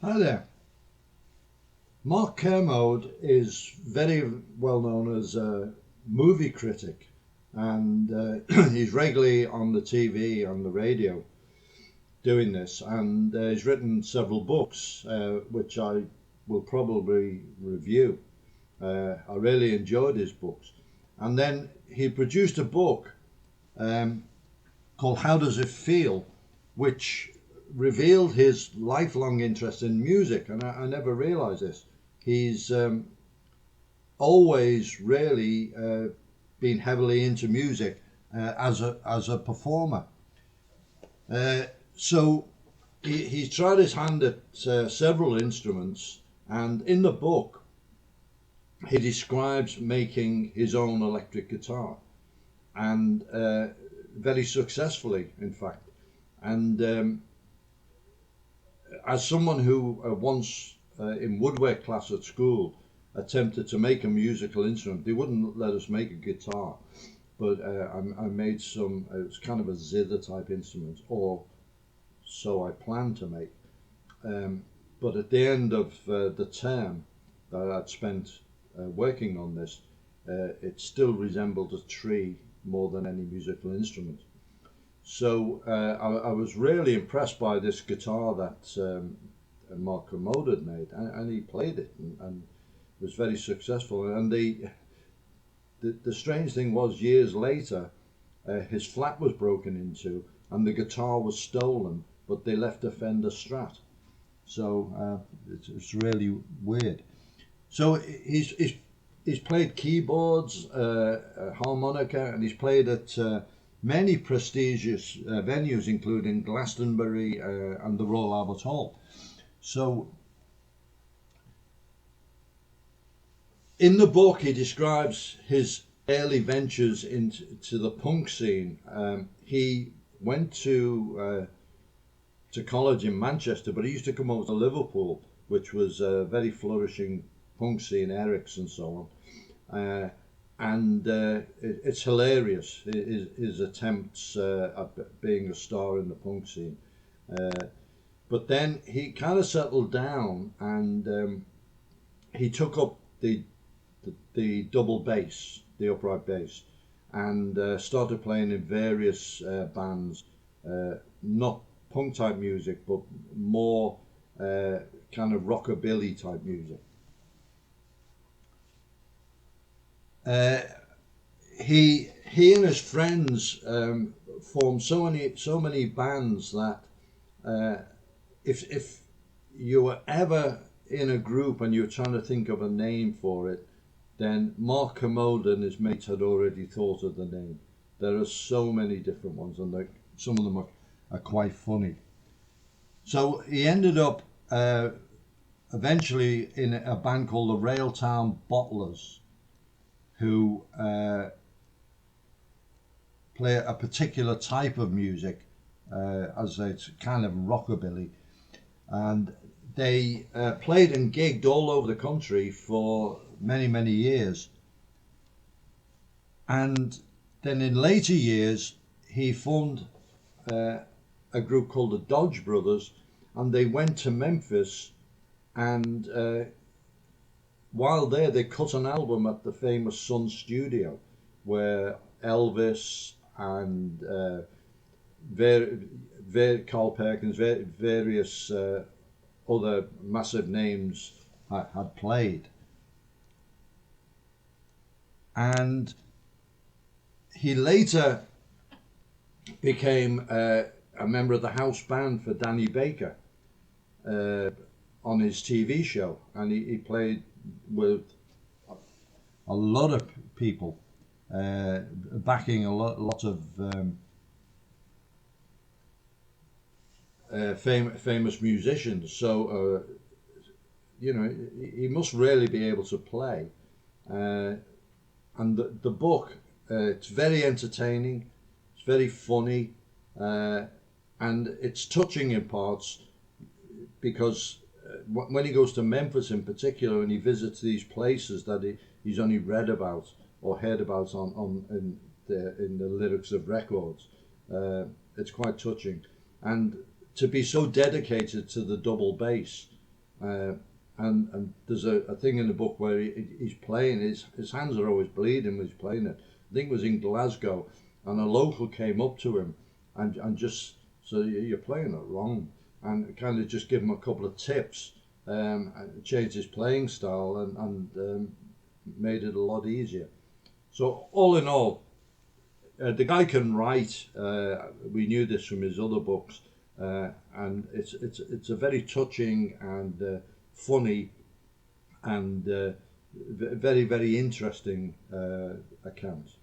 Hi there. Mark Kermode is very well known as a movie critic, and he's regularly on the TV, on the radio, doing this, and he's written several books, which I will probably review. I really enjoyed his books. And then he produced a book called How Does It Feel, which revealed his lifelong interest in music, and I never realised this. He's always really been heavily into music as a performer. So he's tried his hand at several instruments, and in the book he describes making his own electric guitar, and very successfully, in fact. And as someone who once in woodwork class at school attempted to make a musical instrument, they wouldn't let us make a guitar, but I made some. It was kind of a zither type instrument, or so I planned to make. But at the end of the term that I'd spent working on this, it still resembled a tree more than any musical instrument. So I was really impressed by this guitar that Mark Kermode had made, and he played it and was very successful. And the strange thing was, years later, his flat was broken into, and the guitar was stolen, but they left a Fender Strat. So it's really weird. So he's played keyboards, harmonica, and he's played at many prestigious venues, including Glastonbury and the Royal Albert Hall. So in the book, he describes his early ventures into the punk scene. He went to college in Manchester, but he used to come over to Liverpool, which was a very flourishing punk scene, Eric's and so on. And it's hilarious, his attempts at being a star in the punk scene. But then he kind of settled down, and he took up the double bass, the upright bass, and started playing in various bands, not punk type music, but more kind of rockabilly type music. He and his friends formed so many bands that if you were ever in a group and you were trying to think of a name for it, then Mark Kermode and his mates had already thought of the name. There are so many different ones, and some of them are quite funny. So he ended up eventually in a band called the Railtown Bottlers, who play a particular type of music, as it's kind of rockabilly, and they played and gigged all over the country for many years. And then in later years he formed a group called the Dodge Brothers, and they went to Memphis, and while there they cut an album at the famous Sun Studio, where Elvis and Carl Perkins, various other massive names had played. And he later became a member of the house band for Danny Baker on his TV show, and he played with a lot of people, backing a lot of famous musicians. So he must really be able to play. And the book, it's very entertaining, it's very funny, and it's touching in parts, because when he goes to Memphis in particular, and he visits these places that he's only read about or heard about in the lyrics of records, it's quite touching. And to be so dedicated to the double bass, And there's a thing in the book where he's playing, his hands are always bleeding when he's playing it. I think it was in Glasgow, and a local came up to him and just said, "You're playing it wrong," and kind of just give him a couple of tips, changed his playing style, and made it a lot easier. So all in all, the guy can write. We knew this from his other books, and it's a very touching and funny and very interesting account.